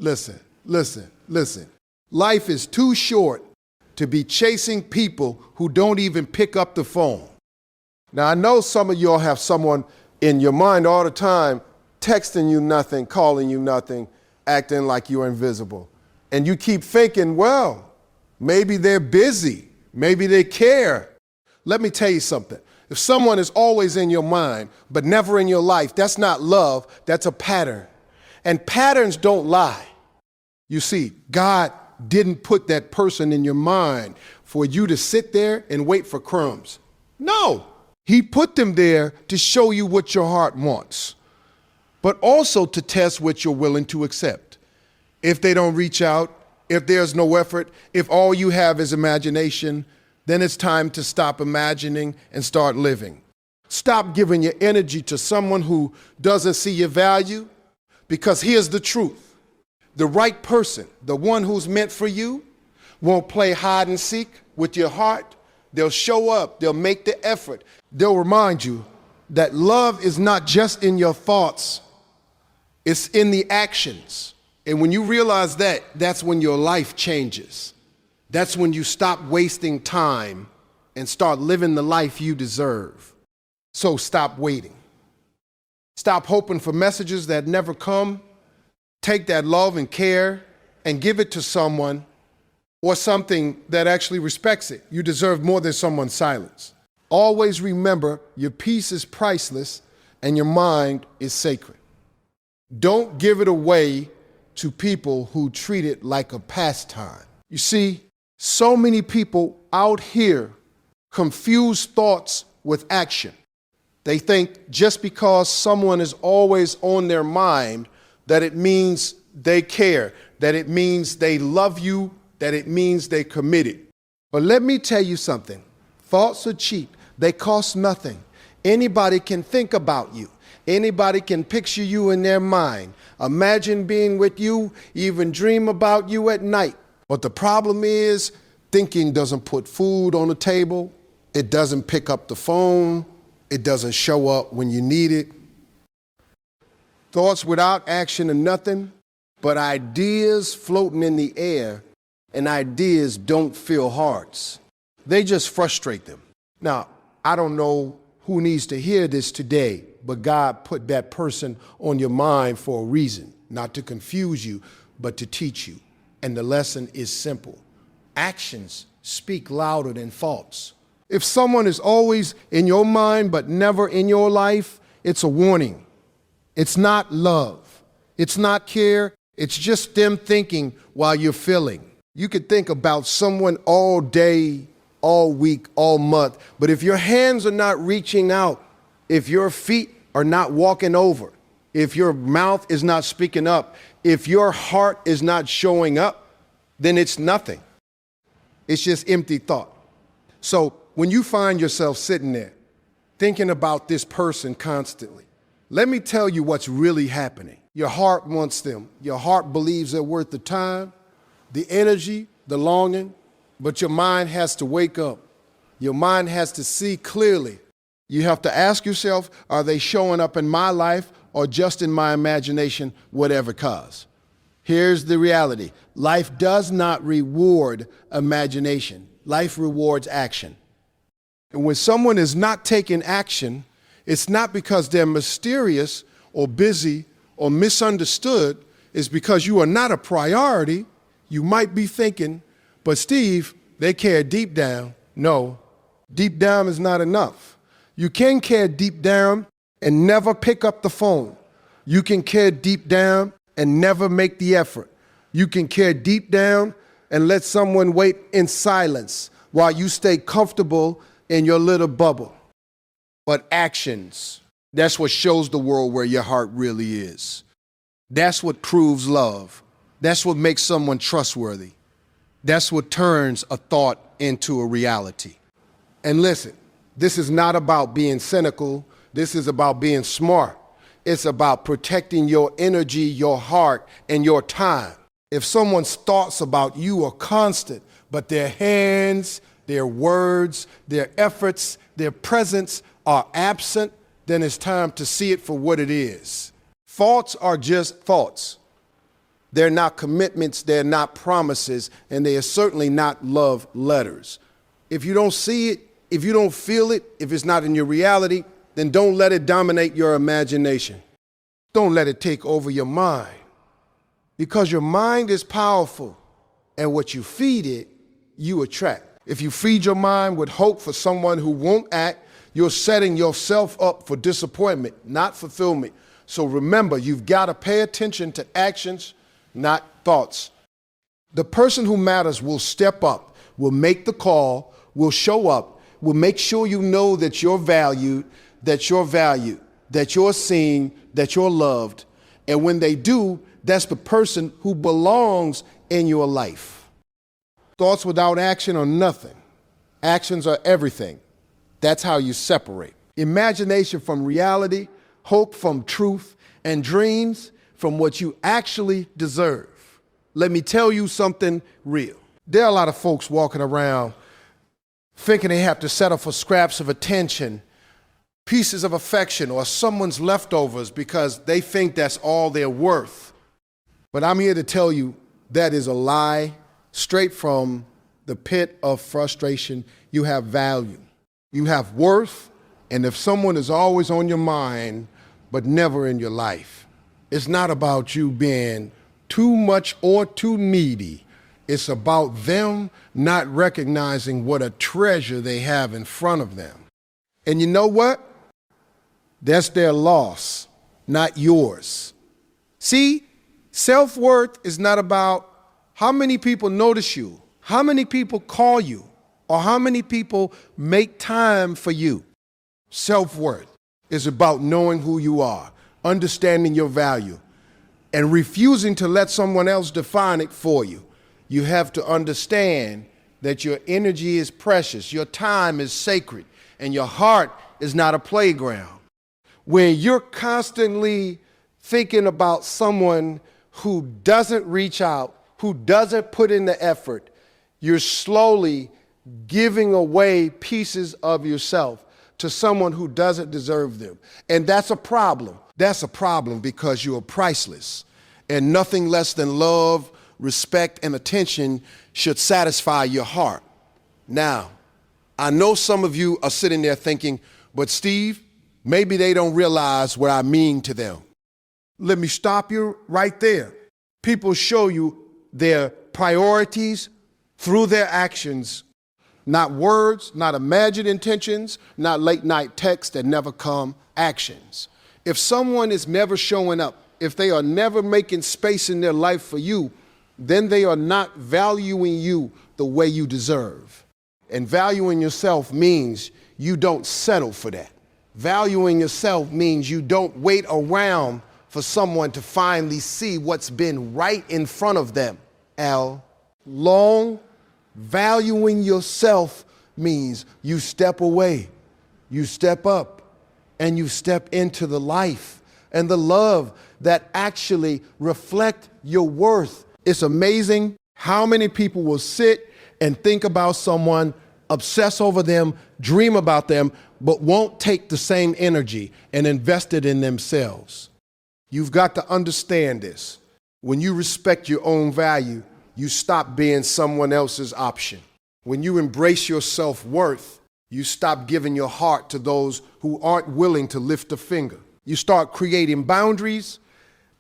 Listen. Life is too short to be chasing people who don't even pick up the phone. Now, I know some of y'all have someone in your mind all the time texting you nothing, calling you nothing, acting like you're invisible. And you keep thinking, well, maybe they're busy. Maybe they care. Let me tell you something. If someone is always in your mind, but never in your life, that's not love, that's a pattern. And patterns don't lie. You see, God didn't put that person in your mind for you to sit there and wait for crumbs. No, He put them there to show you what your heart wants, but also to test what you're willing to accept. If they don't reach out, if there's no effort, if all you have is imagination, then it's time to stop imagining and start living. Stop giving your energy to someone who doesn't see your value, because here's the truth. The right person, the one who's meant for you, won't play hide and seek with your heart. They'll show up. They'll make the effort. They'll remind you that love is not just in your thoughts. It's in the actions. And when you realize that, that's when your life changes. That's when you stop wasting time and start living the life you deserve. So stop waiting. Stop hoping for messages that never come. Take that love and care and give it to someone or something that actually respects it. You deserve more than someone's silence. Always remember, your peace is priceless and your mind is sacred. Don't give it away to people who treat it like a pastime. You see, so many people out here confuse thoughts with action. They think just because someone is always on their mind that it means they care, that it means they love you, that it means they committed. But let me tell you something. Thoughts are cheap. They cost nothing. Anybody can think about you. Anybody can picture you in their mind. Imagine being with you, even dream about you at night. But the problem is, thinking doesn't put food on the table. It doesn't pick up the phone. It doesn't show up when you need it. Thoughts without action are nothing but ideas floating in the air, and ideas don't fill hearts. They just frustrate them. Now, I don't know who needs to hear this today, but God put that person on your mind for a reason, not to confuse you, but to teach you. And the lesson is simple. Actions speak louder than thoughts. If someone is always in your mind but never in your life, it's a warning. It's not love. It's not care. It's just them thinking while you're feeling. You could think about someone all day, all week, all month, but if your hands are not reaching out, if your feet are not walking over, if your mouth is not speaking up, if your heart is not showing up, then it's nothing. It's just empty thought. So when you find yourself sitting there thinking about this person constantly, let me tell you what's really happening. Your heart wants them. Your heart believes they're worth the time, the energy, the longing, but your mind has to wake up. Your mind has to see clearly. You have to ask yourself, are they showing up in my life or just in my imagination, whatever cause? Here's the reality. Life does not reward imagination. Life rewards action. And when someone is not taking action, it's not because they're mysterious or busy or misunderstood. It's because you are not a priority. You might be thinking, but Steve, they care deep down. No, deep down is not enough. You can care deep down and never pick up the phone. You can care deep down and never make the effort. You can care deep down and let someone wait in silence while you stay comfortable in your little bubble. But actions, that's what shows the world where your heart really is. That's what proves love. That's what makes someone trustworthy. That's what turns a thought into a reality. And listen, this is not about being cynical. This is about being smart. It's about protecting your energy, your heart, and your time. If someone's thoughts about you are constant, but their hands, their words, their efforts, their presence are absent, then it's time to see it for what it is. Thoughts are just thoughts. They're not commitments, they're not promises, and they are certainly not love letters. If you don't see it, if you don't feel it, if it's not in your reality, then don't let it dominate your imagination. Don't let it take over your mind. Because your mind is powerful, and what you feed it, you attract. If you feed your mind with hope for someone who won't act, you're setting yourself up for disappointment, not fulfillment. So remember, you've got to pay attention to actions, not thoughts. The person who matters will step up, will make the call, will show up, will make sure you know that you're valued, that you're seen, that you're loved. And when they do, that's the person who belongs in your life. Thoughts without action are nothing. Actions are everything. That's how you separate. Imagination from reality, hope from truth, and dreams from what you actually deserve. Let me tell you something real. There are a lot of folks walking around thinking they have to settle for scraps of attention, pieces of affection, or someone's leftovers because they think that's all they're worth. But I'm here to tell you that is a lie straight from the pit of frustration. You have value. You have worth. And if someone is always on your mind, but never in your life, it's not about you being too much or too needy. It's about them not recognizing what a treasure they have in front of them. And you know what? That's their loss, not yours. See, self-worth is not about how many people notice you, how many people call you, or how many people make time for you. Self-worth is about knowing who you are, understanding your value, and refusing to let someone else define it for you. You have to understand that your energy is precious, your time is sacred, and your heart is not a playground. When you're constantly thinking about someone who doesn't reach out, who doesn't put in the effort, you're slowly giving away pieces of yourself to someone who doesn't deserve them. And that's a problem. That's a problem because you are priceless. And nothing less than love, respect, and attention should satisfy your heart. Now, I know some of you are sitting there thinking, but Steve, maybe they don't realize what I mean to them. Let me stop you right there. People show you their priorities through their actions, not words, not imagined intentions, not late night texts that never come, actions. If someone is never showing up, if they are never making space in their life for you, then they are not valuing you the way you deserve. And valuing yourself means you don't settle for that. Valuing yourself means you don't wait around for someone to finally see what's been right in front of them. Valuing yourself means you step away, you step up, and you step into the life and the love that actually reflect your worth. It's amazing how many people will sit and think about someone, obsess over them, dream about them, but won't take the same energy and invest it in themselves. You've got to understand this. When you respect your own value, you stop being someone else's option. When you embrace your self-worth, you stop giving your heart to those who aren't willing to lift a finger. You start creating boundaries,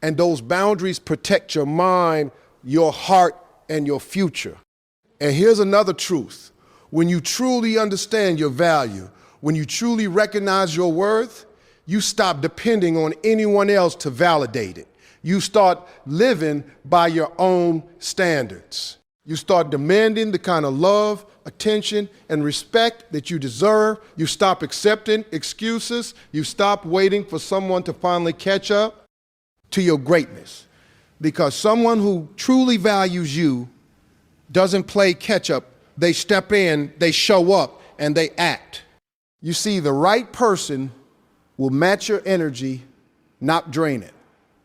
and those boundaries protect your mind, your heart, and your future. And here's another truth. When you truly understand your value, when you truly recognize your worth, you stop depending on anyone else to validate it. You start living by your own standards. You start demanding the kind of love, attention, and respect that you deserve. You stop accepting excuses. You stop waiting for someone to finally catch up to your greatness. Because someone who truly values you doesn't play catch up. They step in, they show up, and they act. You see, the right person will match your energy, not drain it.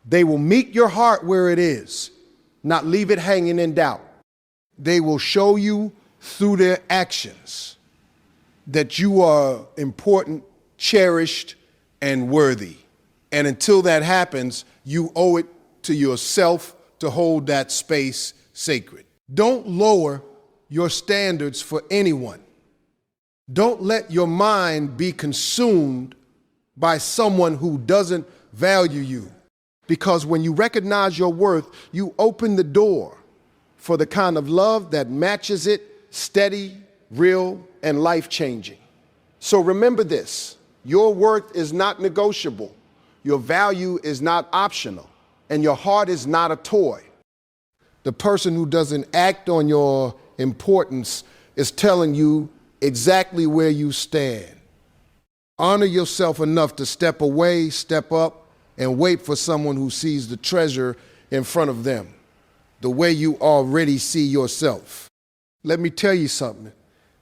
They will meet your heart where it is, not leave it hanging in doubt. They will show you through their actions that you are important, cherished, and worthy. And until that happens, you owe it to yourself to hold that space sacred. Don't lower your standards for anyone. Don't let your mind be consumed by someone who doesn't value you. Because when you recognize your worth, you open the door for the kind of love that matches it, steady, real, and life-changing. So remember this, your worth is not negotiable, your value is not optional, and your heart is not a toy. The person who doesn't act on your importance is telling you exactly where you stand. Honor yourself enough to step away, step up, and wait for someone who sees the treasure in front of them, the way you already see yourself. Let me tell you something,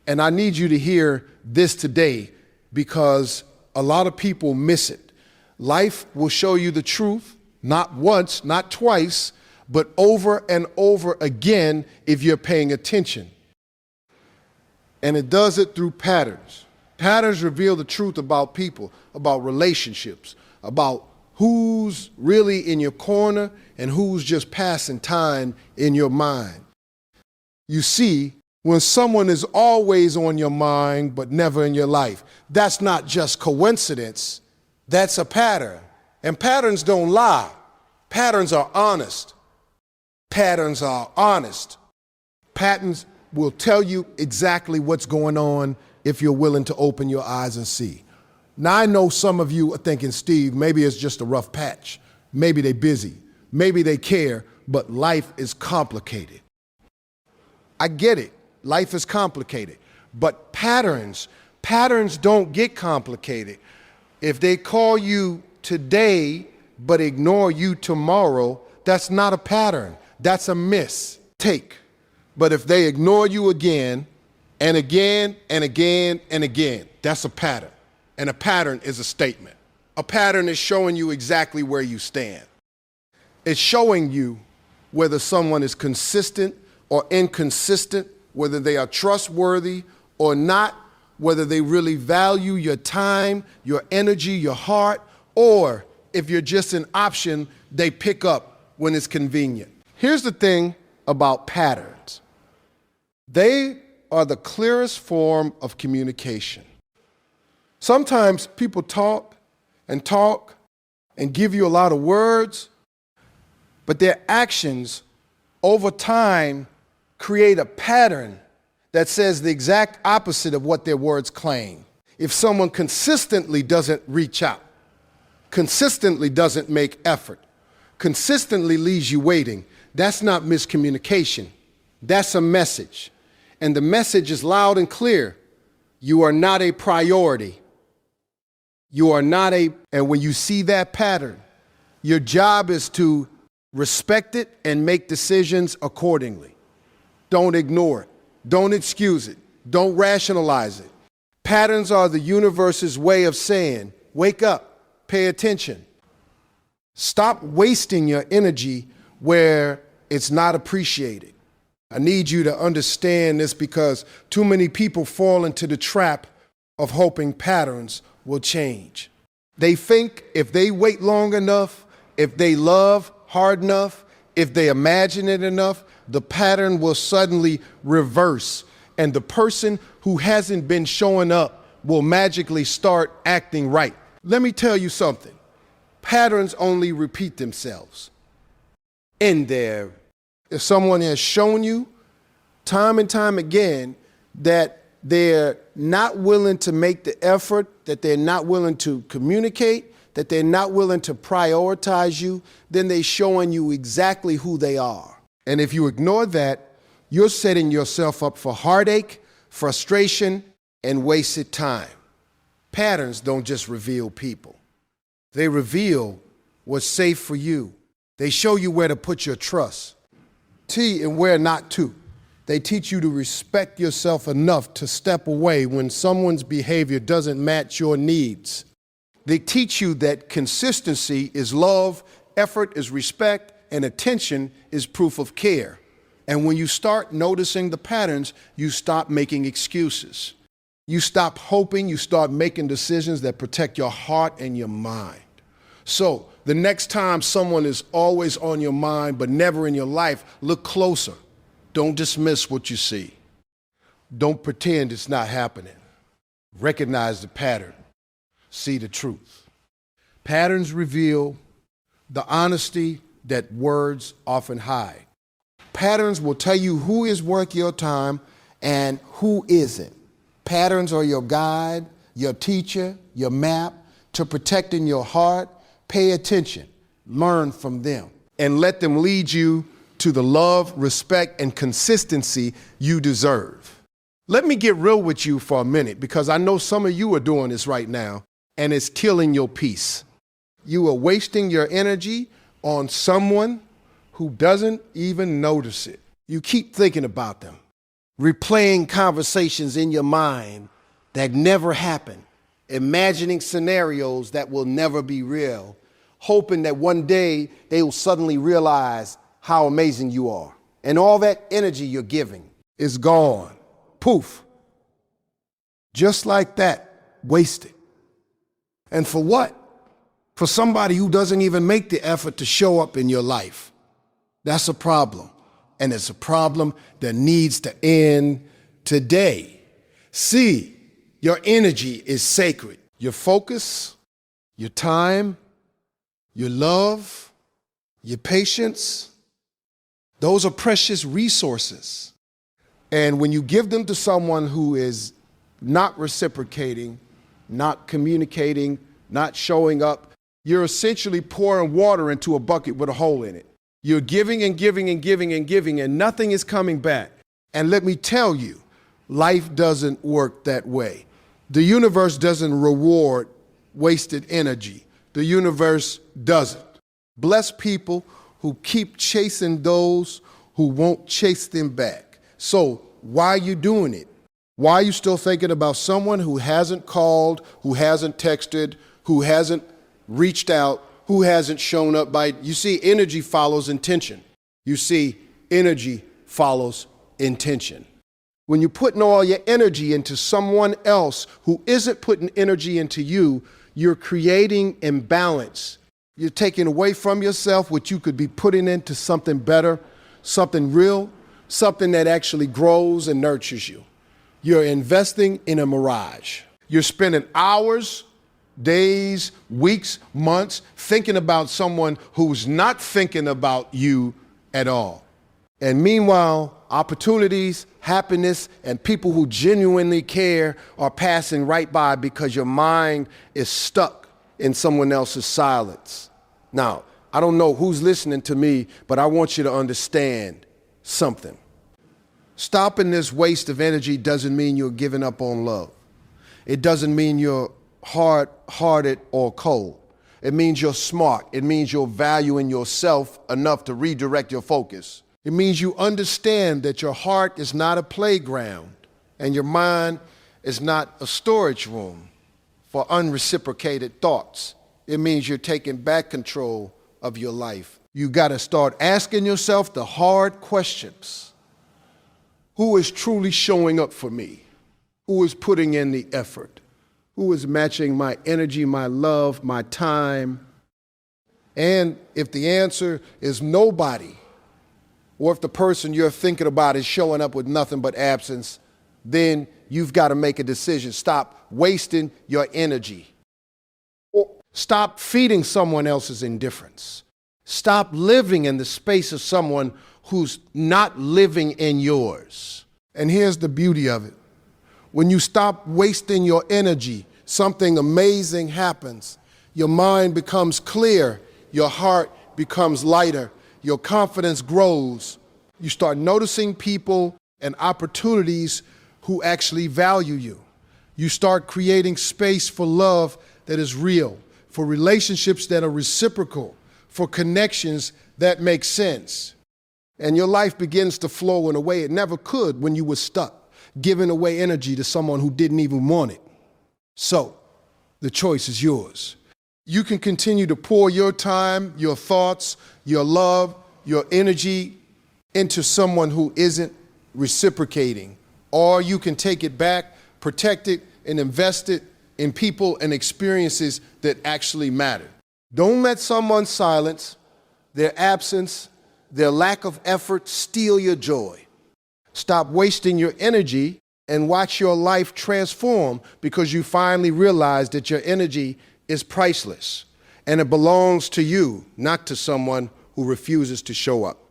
and I need you to hear this today because a lot of people miss it. Life will show you the truth, not once, not twice, but over and over again if you're paying attention. And it does it through patterns. Patterns reveal the truth about people, about relationships, about who's really in your corner and who's just passing time in your mind. You see, when someone is always on your mind but never in your life, that's not just coincidence, that's a pattern. And patterns don't lie. Patterns are honest. Patterns are honest. Patterns will tell you exactly what's going on if you're willing to open your eyes and see. Now, I know some of you are thinking, Steve, maybe it's just a rough patch. Maybe they're busy. Maybe they care, but life is complicated. I get it. Life is complicated. But patterns don't get complicated. If they call you today but ignore you tomorrow, that's not a pattern. That's a mistake. But if they ignore you again and again and again and again, that's a pattern. And a pattern is a statement. A pattern is showing you exactly where you stand. It's showing you whether someone is consistent or inconsistent, whether they are trustworthy or not, whether they really value your time, your energy, your heart, or if you're just an option they pick up when it's convenient. Here's the thing about patterns. They are the clearest form of communication. Sometimes people talk and give you a lot of words, but their actions over time create a pattern that says the exact opposite of what their words claim. If someone consistently doesn't reach out, consistently doesn't make effort, consistently leaves you waiting, that's not miscommunication. That's a message. And the message is loud and clear. You are not a priority. You are not and when you see that pattern, your job is to respect it and make decisions accordingly. Don't ignore it. Don't excuse it. Don't rationalize it. Patterns are the universe's way of saying, wake up, pay attention. Stop wasting your energy where it's not appreciated. I need you to understand this because too many people fall into the trap of hoping patterns will change. They think if they wait long enough, if they love hard enough, if they imagine it enough, the pattern will suddenly reverse, and the person who hasn't been showing up will magically start acting right. Let me tell you something. Patterns only repeat themselves. If someone has shown you time and time again that they're not willing to make the effort, that they're not willing to communicate, that they're not willing to prioritize you, then they're showing you exactly who they are. And if you ignore that, you're setting yourself up for heartache, frustration, and wasted time. Patterns don't just reveal people. They reveal what's safe for you. They show you where to put your trust, and where not to. They teach you to respect yourself enough to step away when someone's behavior doesn't match your needs. They teach you that consistency is love, effort is respect, and attention is proof of care. And when you start noticing the patterns, you stop making excuses. You stop hoping, you start making decisions that protect your heart and your mind. So the next time someone is always on your mind but never in your life, look closer. Don't dismiss what you see. Don't pretend it's not happening. Recognize the pattern. See the truth. Patterns reveal the honesty that words often hide. Patterns will tell you who is worth your time and who isn't. Patterns are your guide, your teacher, your map to protecting your heart. Pay attention, learn from them, and let them lead you to the love, respect, and consistency you deserve. Let me get real with you for a minute, because I know some of you are doing this right now, and it's killing your peace. You are wasting your energy on someone who doesn't even notice it. You keep thinking about them, replaying conversations in your mind that never happened, imagining scenarios that will never be real, hoping that one day they will suddenly realize how amazing you are. And all that energy you're giving is gone. Poof. Just like that, wasted. And for what? For somebody who doesn't even make the effort to show up in your life. That's a problem. And it's a problem that needs to end today. See, your energy is sacred. Your focus, your time, your love, your patience, those are precious resources. And when you give them to someone who is not reciprocating, not communicating, not showing up, you're essentially pouring water into a bucket with a hole in it. You're giving and giving and giving and giving, and nothing is coming back. And let me tell you, life doesn't work that way. The universe doesn't reward wasted energy. The universe doesn't. Bless people who keep chasing those who won't chase them back. So why are you doing it? Why are you still thinking about someone who hasn't called, who hasn't texted, who hasn't reached out, who hasn't shown up by? You see, energy follows intention. You see, energy follows intention. When you're putting all your energy into someone else who isn't putting energy into you, you're creating imbalance. You're taking away from yourself what you could be putting into something better, something real, something that actually grows and nurtures you. You're investing in a mirage. You're spending hours, days, weeks, months thinking about someone who's not thinking about you at all. And meanwhile, opportunities, happiness, and people who genuinely care are passing right by because your mind is stuck in someone else's silence. Now, I don't know who's listening to me, but I want you to understand something. Stopping this waste of energy doesn't mean you're giving up on love. It doesn't mean you're hard-hearted or cold. It means you're smart. It means you're valuing yourself enough to redirect your focus. It means you understand that your heart is not a playground and your mind is not a storage room for unreciprocated thoughts. It means you're taking back control of your life. You got to start asking yourself the hard questions. Who is truly showing up for me? Who is putting in the effort? Who is matching my energy, my love, my time? And if the answer is nobody, or if the person you're thinking about is showing up with nothing but absence, then you've got to make a decision. Stop wasting your energy. Or stop feeding someone else's indifference. Stop living in the space of someone who's not living in yours. And here's the beauty of it. When you stop wasting your energy, something amazing happens. Your mind becomes clear. Your heart becomes lighter. Your confidence grows. You start noticing people and opportunities who actually value you. You start creating space for love that is real, for relationships that are reciprocal, for connections that make sense. And your life begins to flow in a way it never could when you were stuck, giving away energy to someone who didn't even want it. So, the choice is yours. You can continue to pour your time, your thoughts, your love, your energy into someone who isn't reciprocating. Or you can take it back, protect it, and invest it in people and experiences that actually matter. Don't let someone's silence, their absence, their lack of effort steal your joy. Stop wasting your energy and watch your life transform because you finally realize that your energy is priceless and it belongs to you, not to someone who refuses to show up.